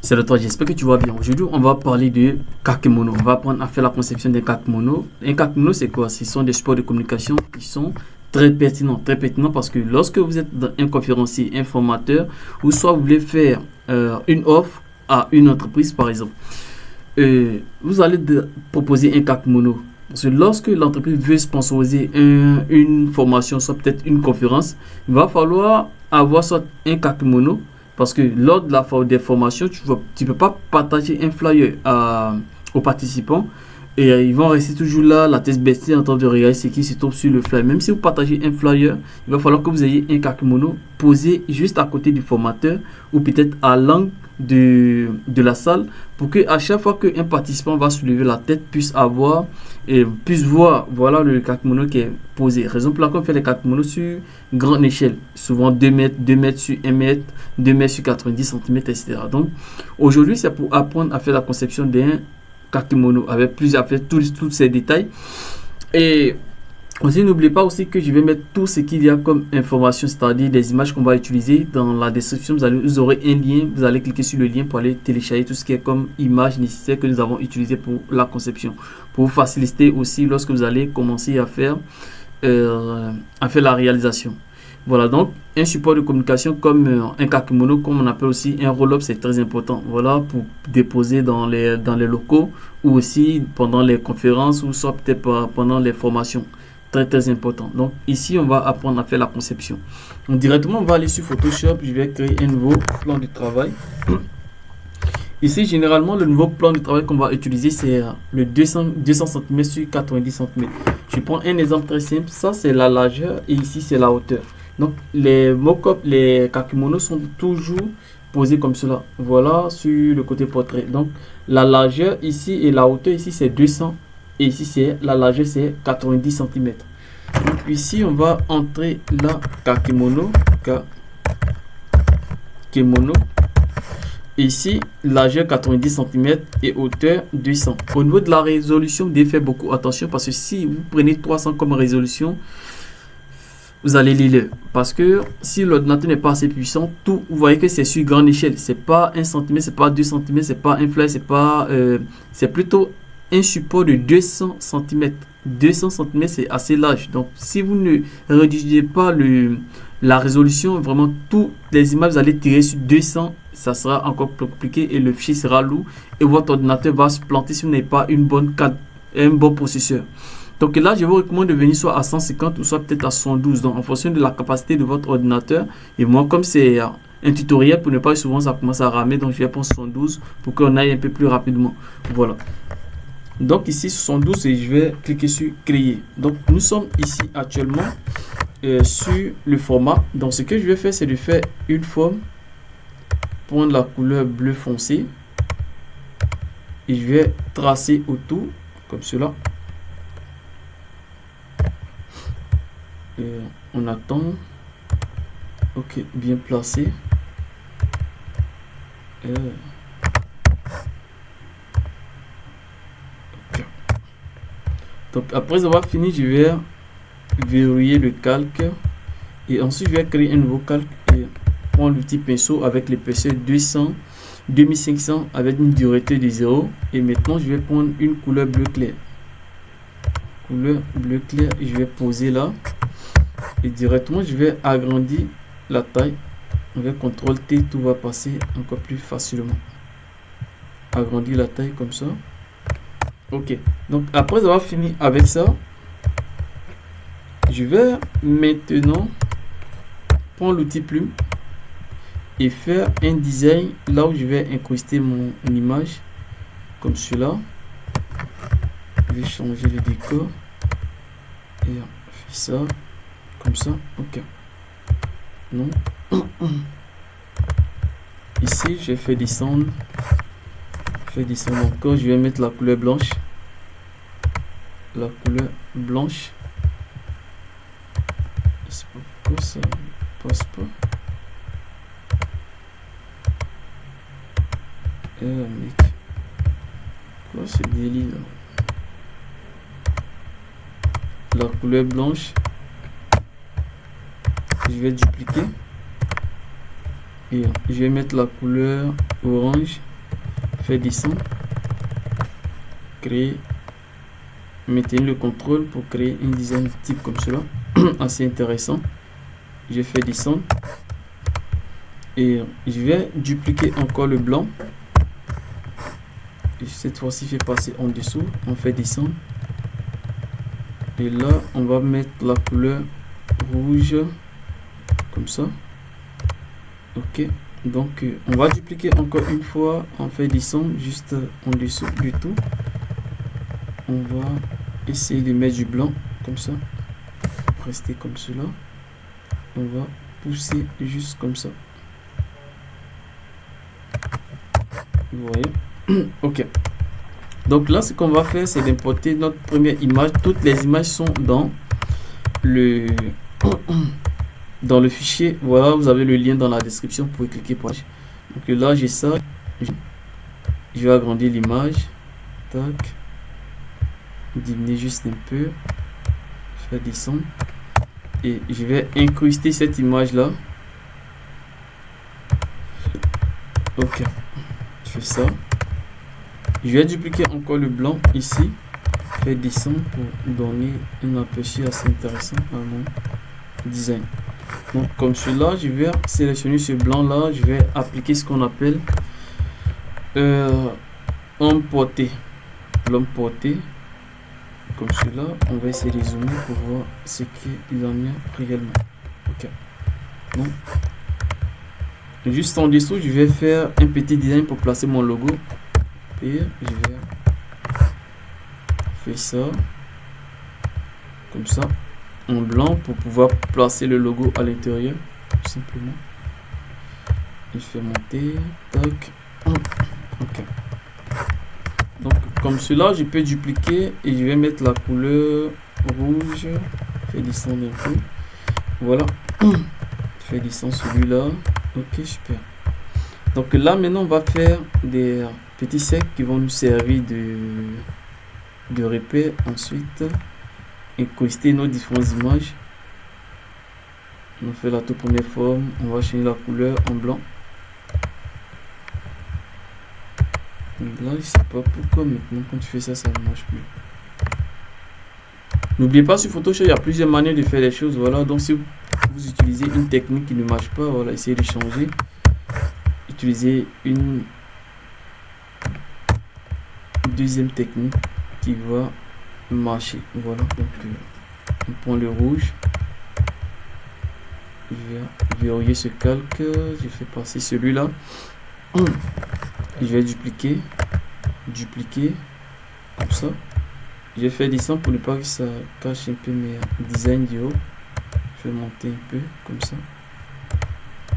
C'est le toi, j'espère que tu vas bien. Aujourd'hui, on va parler de Kakemono. On va apprendre à faire la conception d'un Kakemono. Un Kakemono, c'est quoi? Ce sont des supports de communication qui sont très pertinents. Très pertinents parce que lorsque vous êtes un conférencier, un formateur, ou soit vous voulez faire une offre à une entreprise, par exemple, vous allez proposer un Kakemono. Parce que lorsque l'entreprise veut sponsoriser une formation, soit peut-être une conférence, il va falloir avoir soit un Kakemono. Parce que lors de des formations, tu ne peux pas partager un flyer aux participants et ils vont rester toujours là, la tête baissée, en train de regarder ce qui se trouve sur le flyer. Même si vous partagez un flyer, il va falloir que vous ayez un Kakemono posé juste à côté du formateur ou peut-être à l'angle de la salle pour que à chaque fois qu'un participant va soulever la tête puisse voir voilà le Kakemono qui est posé. Raison pour laquelle on fait les Kakemono sur grande échelle, souvent 2 mètres, 2 mètres sur 1 mètre, 2 mètres sur 90 cm, etc. Donc aujourd'hui c'est pour apprendre à faire la conception d'un Kakemono avec tous ces détails. Et aussi, n'oubliez pas aussi que je vais mettre tout ce qu'il y a comme information, c'est-à-dire des images qu'on va utiliser dans la description. Vous aurez un lien, vous allez cliquer sur le lien pour aller télécharger tout ce qui est comme image nécessaire que nous avons utilisé pour la conception. Pour vous faciliter aussi lorsque vous allez commencer à faire la réalisation. Voilà, donc un support de communication comme un Kakemono, comme on appelle aussi un roll-up, c'est très important. Voilà, pour déposer dans les locaux ou aussi pendant les conférences ou soit peut-être pendant les formations. Très important. Donc ici on va apprendre à faire la conception. Donc directement on va aller sur Photoshop. Je vais créer un nouveau plan de travail. Ici généralement le nouveau plan de travail qu'on va utiliser c'est le 200 cm sur 90 cm. Je prends un exemple très simple. Ça c'est la largeur et ici c'est la hauteur. Donc les mock-up, les Kakemono sont toujours posés comme cela. Voilà sur le côté portrait. Donc la largeur ici et la hauteur ici c'est 200. Et ici, c'est la largeur, c'est 90 cm. Donc, ici, on va entrer la Kakemono. Ici, largeur 90 cm et hauteur 200. Au niveau de la résolution, vous devez faire beaucoup attention parce que si vous prenez 300 comme résolution, vous allez lire. Parce que si l'ordinateur n'est pas assez puissant, vous voyez que c'est sur grande échelle. C'est pas 1 cm, c'est pas 2 cm, c'est pas un flyer, c'est plutôt un support de 200 cm. 200 cm, c'est assez large. Donc, si vous ne rédigez pas la résolution, vraiment, toutes les images, vous allez tirer sur 200, ça sera encore plus compliqué et le fichier sera lourd et votre ordinateur va se planter si vous n'avez pas un bon processeur. Donc là, je vous recommande de venir soit à 150 ou soit peut-être à 112, donc en fonction de la capacité de votre ordinateur. Et moi, comme c'est un tutoriel, pour ne pas souvent ça commence à ramer, donc je vais prendre 112 pour qu'on aille un peu plus rapidement. Voilà. Donc ici 72 et je vais cliquer sur créer. Donc nous sommes ici actuellement sur le format. Donc ce que je vais faire c'est de faire une forme, prendre la couleur bleu foncé et je vais tracer autour comme cela. Et on attend. Ok, bien placé. Donc après avoir fini, je vais verrouiller le calque et ensuite je vais créer un nouveau calque et prendre l'outil pinceau avec l'épaisseur 2500 avec une dureté de 0 et maintenant je vais prendre une couleur bleu clair. Couleur bleu clair et je vais poser là et directement je vais agrandir la taille avec CTRL T, tout va passer encore plus facilement. Agrandir la taille comme ça. Ok, donc après avoir fini avec ça, je vais maintenant prendre l'outil plume et faire un design là où je vais incruster mon image comme cela. Je vais changer le décor et faire ça comme ça. Ok, non. Ici je fais descendre. Encore, je vais mettre la couleur blanche. La couleur blanche. C'est pas pourquoi ça passe pas. Mec. Quoi ce délit là? La couleur blanche. Je vais dupliquer. Et je vais mettre la couleur orange. fait descendre, créer, maintenir le contrôle pour créer un design type comme cela, assez intéressant. Je fais descendre et je vais dupliquer encore le blanc. Et cette fois-ci, je vais passer en dessous, on fait descendre. Et là, on va mettre la couleur rouge comme ça. Ok, donc on va dupliquer encore une fois, on fait descendre juste en dessous du tout. On va essayer de mettre du blanc comme ça, rester comme cela. On va pousser juste comme ça. Vous voyez. Ok, donc là ce qu'on va faire, c'est d'importer notre première image. Toutes les images sont dans le fichier. Voilà, vous avez le lien dans la description, vous pouvez cliquer pour. Donc là j'ai ça, je vais agrandir l'image, tac, diminuer juste un peu, faire descendre et je vais incruster cette image là. Ok, je fais ça, je vais dupliquer encore le blanc ici, faire descendre pour donner un aperçu assez intéressant à mon design. Donc comme cela, je vais sélectionner ce blanc là, je vais appliquer ce qu'on appelle homme porté, l'homme porté. Comme cela, on va essayer de zoomer pour voir ce qu'il en a réellement. Ok, donc juste en dessous, je vais faire un petit design pour placer mon logo. Et je vais faire ça comme ça en blanc pour pouvoir placer le logo à l'intérieur, tout simplement. Je fais monter, tac. Ok, donc comme cela, je peux dupliquer et je vais mettre la couleur rouge, faire descendre un peu, voilà, faire descendre celui-là. Ok, super. Donc là maintenant on va faire des petits cercles qui vont nous servir de repère. Ensuite incruster nos différentes images. On fait la toute première forme, on va changer la couleur en blanc. Là, je sais pas pourquoi maintenant quand tu fais ça, ça ne marche plus. N'oubliez pas, sur Photoshop, il y a plusieurs manières de faire les choses. Voilà, donc si vous utilisez une technique qui ne marche pas, voilà, essayez de changer. Utilisez une deuxième technique qui va marcher. Voilà, donc on prend le rouge. Je vais verrouiller ce calque. Je fais passer celui-là. Je vais dupliquer, comme ça. Je vais faire descendre pour ne pas que ça cache un peu mes designs du haut. Je vais monter un peu comme ça.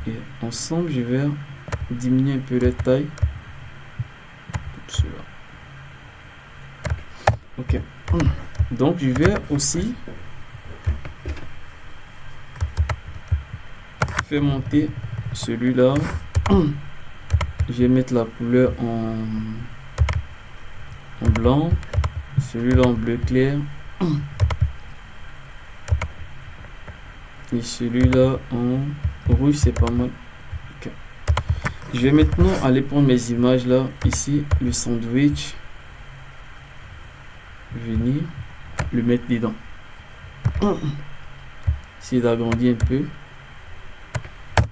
Et ensemble, je vais diminuer un peu la taille. Comme cela. Ok. Donc, je vais aussi faire monter celui-là. Je vais mettre la couleur en blanc, celui-là en bleu clair et celui-là en rouge, c'est pas mal. Okay. Je vais maintenant aller prendre mes images là, ici, le sandwich, venir le mettre dedans. Essayer d'agrandir un peu.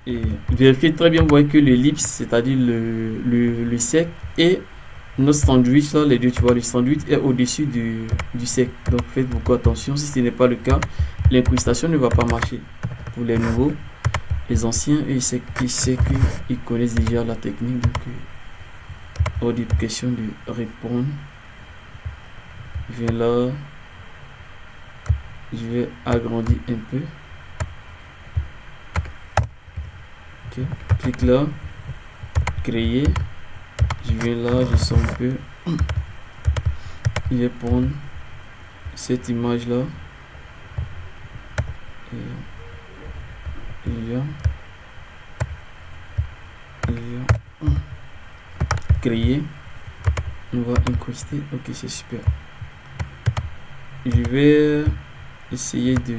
Et vérifiez très bien, vous voyez que l'ellipse, c'est-à-dire le cercle et notre sandwich là, les deux, tu vois, le sandwich est au-dessus du cercle. Donc faites beaucoup attention, si ce n'est pas le cas, l'incrustation ne va pas marcher. Pour les nouveaux, les anciens, ils savent qu'ils connaissent déjà la technique, donc hors de question de répondre. Je viens là, je vais agrandir un peu. Ok, clique là, créer, je viens là, je sors un peu, je vais prendre cette image là et là, créer, on va incruster. Ok, c'est super. Je vais essayer de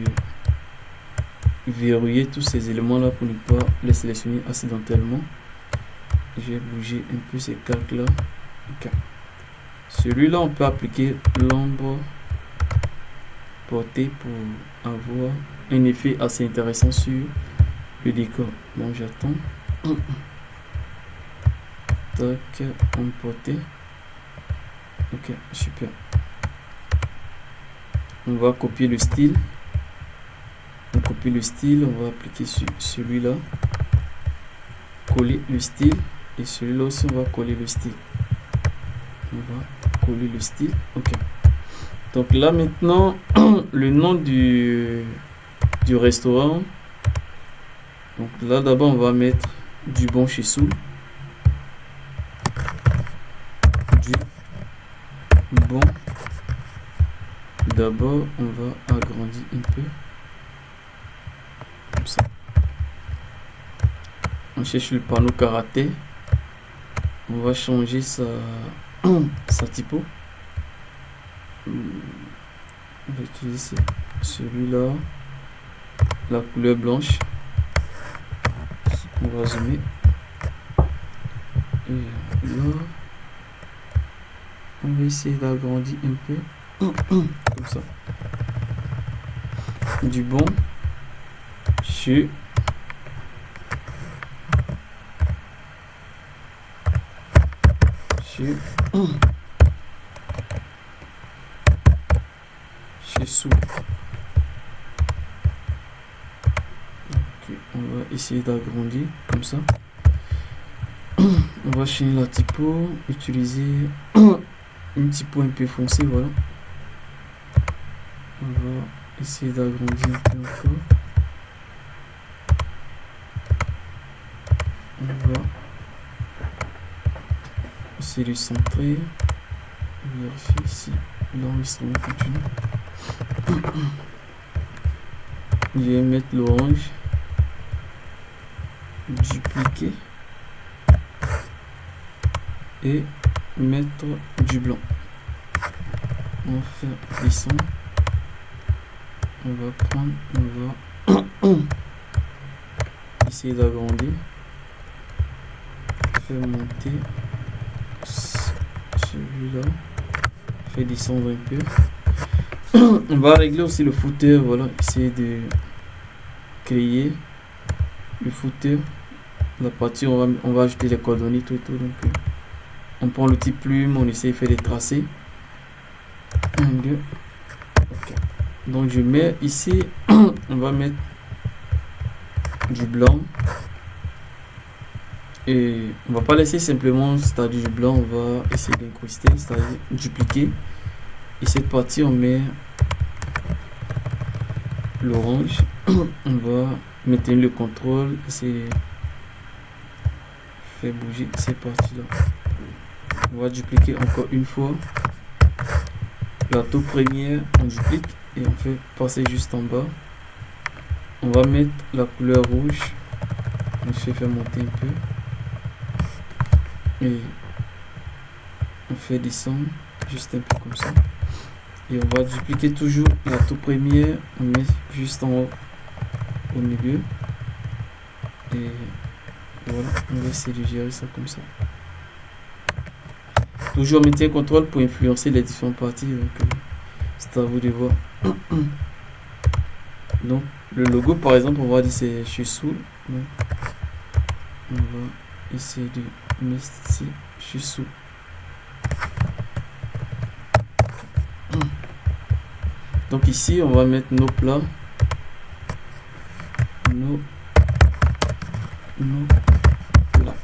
verrouiller tous ces éléments là pour ne pas les sélectionner accidentellement. Je vais bouger un peu ces calques là. Ok. Celui-là, on peut appliquer l'ombre portée pour avoir un effet assez intéressant sur le décor. Donc j'attends. Tac, ombre portée. Ok, super. On va copier le style. On copie le style, on va appliquer sur celui-là. Coller le style. Et celui-là aussi, on va coller le style. On va coller le style. Ok. Donc là maintenant, le nom du restaurant. Donc là d'abord, on va mettre du bon chez Soul. Du bon. D'abord, on va agrandir un peu. Comme ça. On cherche le panneau karaté. On va changer sa typo. On va utiliser celui-là. La couleur blanche. On va zoomer. Et là, on va essayer d'agrandir un peu. Comme ça. Du bon. Chez Soul. Okay, on va essayer d'agrandir comme ça. On va changer la typo, utiliser une typo un peu foncée, voilà. On va essayer d'agrandir un peu encore. On va essayer de centrer. Vérifier ici. L'enregistrement continue. Je vais mettre l'orange. Dupliquer. Et mettre du blanc. On va faire descendre. On va prendre, on va essayer d'agrandir. Faire monter celui-là. Faire descendre un peu. On va régler aussi le footer. Voilà, essayer de créer le footer. La partie, on va ajouter les coordonnées, tout et tout. Donc, on prend l'outil plume, on essaie de faire des tracés. 1, 2. Okay. Donc je mets ici, on va mettre du blanc. Et on va pas laisser simplement c'est-à-dire du blanc, on va essayer d'incruster, c'est-à-dire dupliquer. Et cette partie, on met l'orange. On va maintenir le contrôle, essayer de faire bouger cette partie-là. On va dupliquer encore une fois. La toute première, on duplique et on fait passer juste en bas. On va mettre la couleur rouge. On fait faire monter un peu. Et on fait descendre juste un peu comme ça. Et on va dupliquer toujours la toute première. On met juste en haut, au milieu. Et voilà, on va essayer de gérer ça comme ça. Toujours maintenir contrôle pour influencer les différentes parties. Donc, c'est à vous de voir. Donc, le logo, par exemple, on va dire c'est chez Soul. Donc, on va essayer de mettre ici chez Soul. Donc, ici, on va mettre nos plats. Nos plats.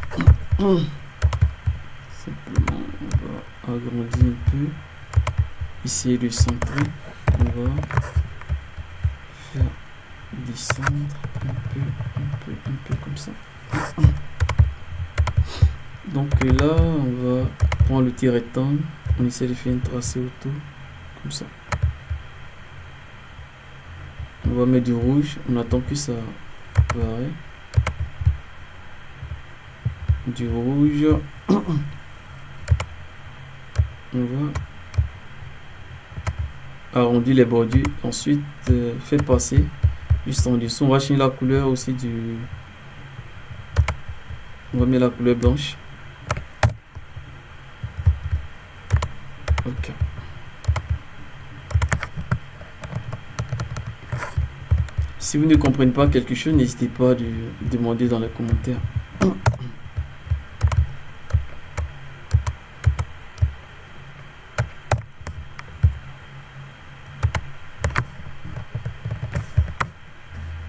Simplement, on va agrandir un peu, essayer de centrer. On va faire descendre un peu comme ça. Donc là, on va prendre le petit rectangle, on essaie de faire un tracé autour, comme ça. On va mettre du rouge, on attend que ça apparaisse. Du rouge. On va arrondir les bordures, ensuite faire passer juste en dessous. On va changer la couleur aussi du, on va mettre la couleur blanche. Ok. Si vous ne comprenez pas quelque chose, n'hésitez pas à demander dans les commentaires.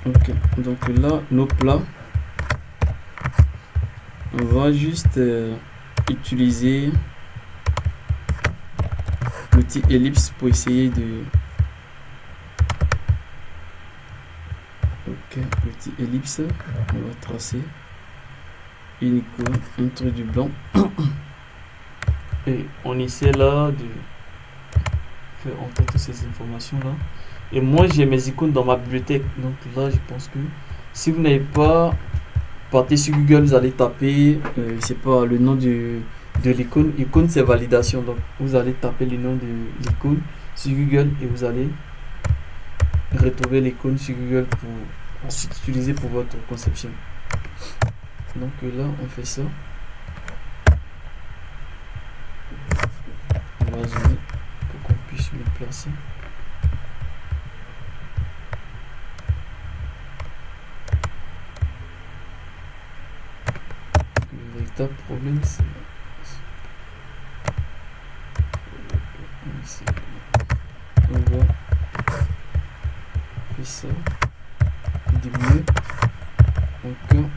Ok, donc là, nos plats, on va juste utiliser l'outil ellipse pour essayer de... Ok, l'outil ellipse, on va tracer une icône, un truc du blanc. Et on essaie là de faire entrer toutes ces informations là. Et moi j'ai mes icônes dans ma bibliothèque. Donc là je pense que si vous n'avez pas, partez sur Google, vous allez taper, c'est pas le nom de l'icône. Icône c'est validation. Donc vous allez taper le nom de l'icône sur Google et vous allez retrouver l'icône sur Google pour ensuite utiliser pour votre conception. Donc là on fait ça. On va zoomer pour qu'on puisse le placer. Le véritable problème c'est on va faire ça, diminuer encore.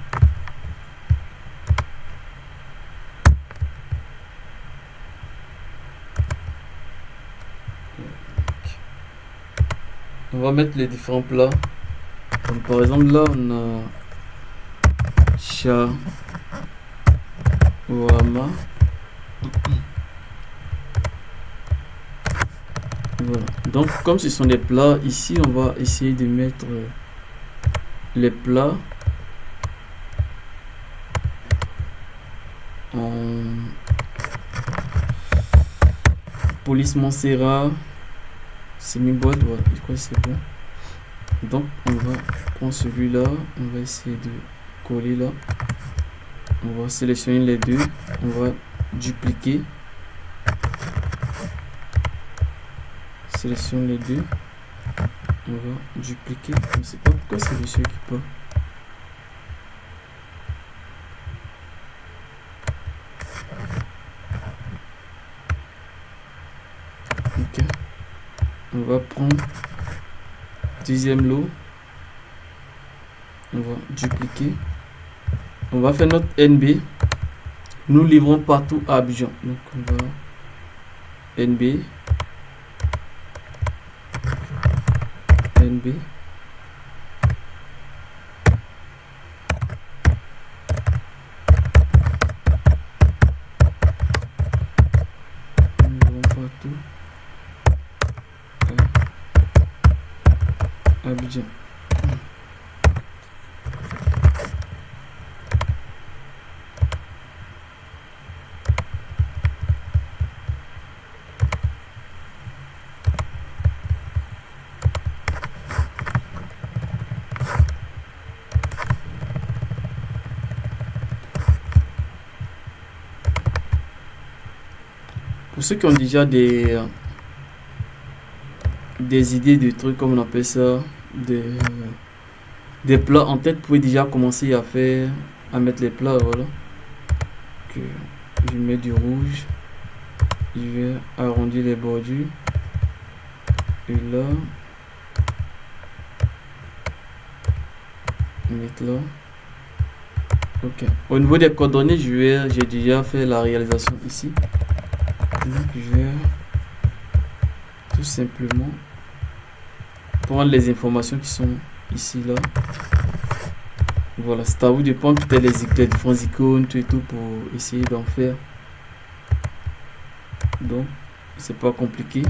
On va mettre les différents plats. Donc, par exemple là on a shawarma. Voilà. Donc comme ce sont des plats, ici on va essayer de mettre les plats en police Montserrat semi-boîte. Voilà, je crois que c'est bon. Donc on va prendre celui-là, on va essayer de coller là. On va sélectionner les deux, on va dupliquer. Sélectionne les deux, on va dupliquer. Je ne sais pas pourquoi c'est celui qui part. Ok, on va prendre deuxième lot, on va dupliquer, on va faire notre NB. Nous livrons partout à Abidjan, donc on va NB. NB. Nous allons partout à Abidjan. Pour ceux qui ont déjà des idées de trucs, comme on appelle ça, des plats en tête, vous pouvez déjà commencer à faire, à mettre les plats. Voilà. Que je mets du rouge, je vais arrondir les bordures et là mettre là. Ok, au niveau des coordonnées, j'ai déjà fait la réalisation ici. Donc je vais tout simplement prendre les informations qui sont ici là. Voilà, c'est à vous de prendre peut-être les différentes icônes, tout et tout pour essayer d'en faire. Donc c'est pas compliqué,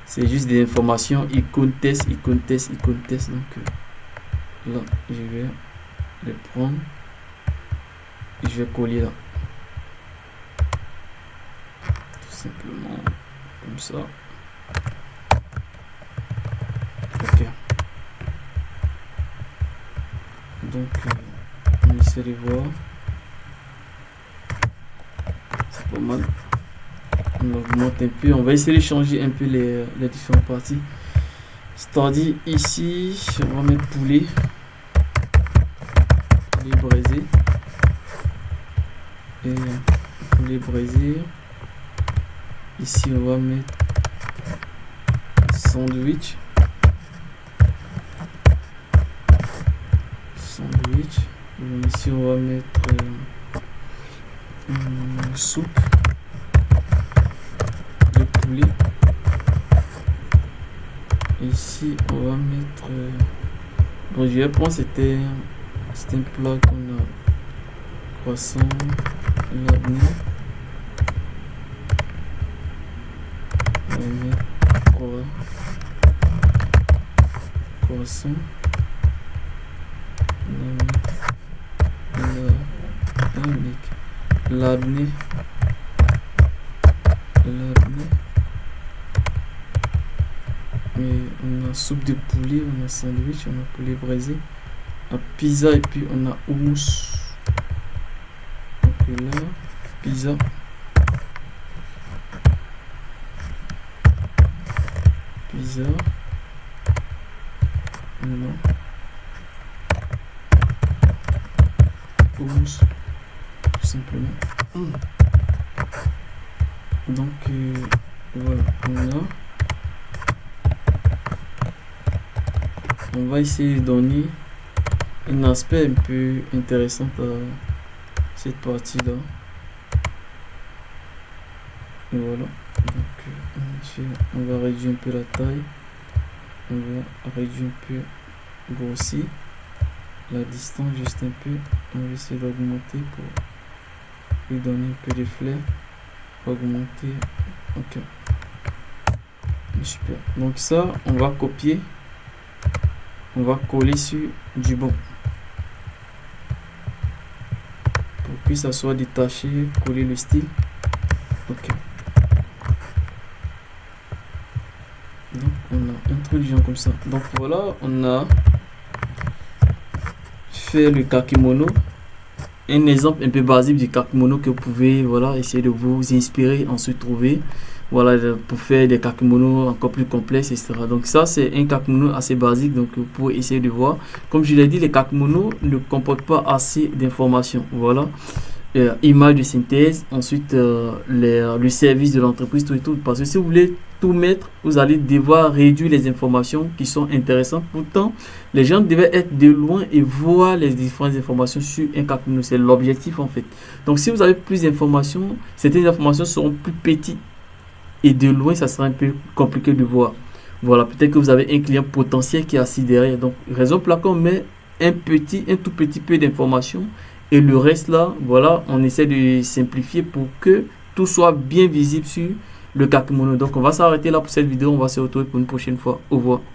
c'est juste des informations, icône test, icône test, icône test. Donc là je vais les prendre et je vais coller là, tout simplement comme ça. Ok, donc on essaie de voir, c'est pas mal. On augmente un peu. On va essayer de changer un peu les différentes parties. C'est-à-dire ici, on va mettre poulet braisé. Et poulet braisé. Ici, on va mettre sandwich. Ici, on va mettre soupe de poulet. Ici, on va mettre. Bon, je vais prendre, c'était un plat qu'on a croissant, labné. On va mettre croissant. Labné. Et on a soupe de poulet, on a sandwich, on a poulet braisé, on a pizza et puis on a hummus. Donc là, pizza. Non. Hummus. Tout simplement. Donc voilà, on va essayer de donner un aspect un peu intéressant à cette partie là. Voilà, donc on va réduire un peu la taille, on va réduire un peu, grossir la distance juste un peu. On va essayer d'augmenter pour lui donner un peu de flair. Augmenter, ok, super. Donc ça, on va copier, on va coller sur du bon pour que ça soit détaché, coller le style. Ok, donc on a introduit comme ça. Donc voilà, on a fait le kakimono, un exemple un peu basique du kakimono que vous pouvez, voilà, essayer de vous inspirer, ensuite trouver, voilà, pour faire des kakimono encore plus complexes, etc. Donc ça, c'est un kakimono assez basique, donc vous pouvez essayer de voir. Comme je l'ai dit, les kakimono ne comportent pas assez d'informations, voilà. Image de synthèse, ensuite le service de l'entreprise, tout et tout. Parce que si vous voulez tout mettre, vous allez devoir réduire les informations qui sont intéressantes. Pourtant, les gens devaient être de loin et voir les différentes informations sur un kakimono. C'est l'objectif en fait. Donc si vous avez plus d'informations, certaines informations seront plus petites et de loin, ça sera un peu compliqué de voir. Voilà, peut-être que vous avez un client potentiel qui est assis derrière. Donc, raison pour laquelle on met un tout petit peu d'informations. Et le reste là, voilà, on essaie de simplifier pour que tout soit bien visible sur le kakimono. Donc on va s'arrêter là pour cette vidéo. On va se retrouver pour une prochaine fois. Au revoir.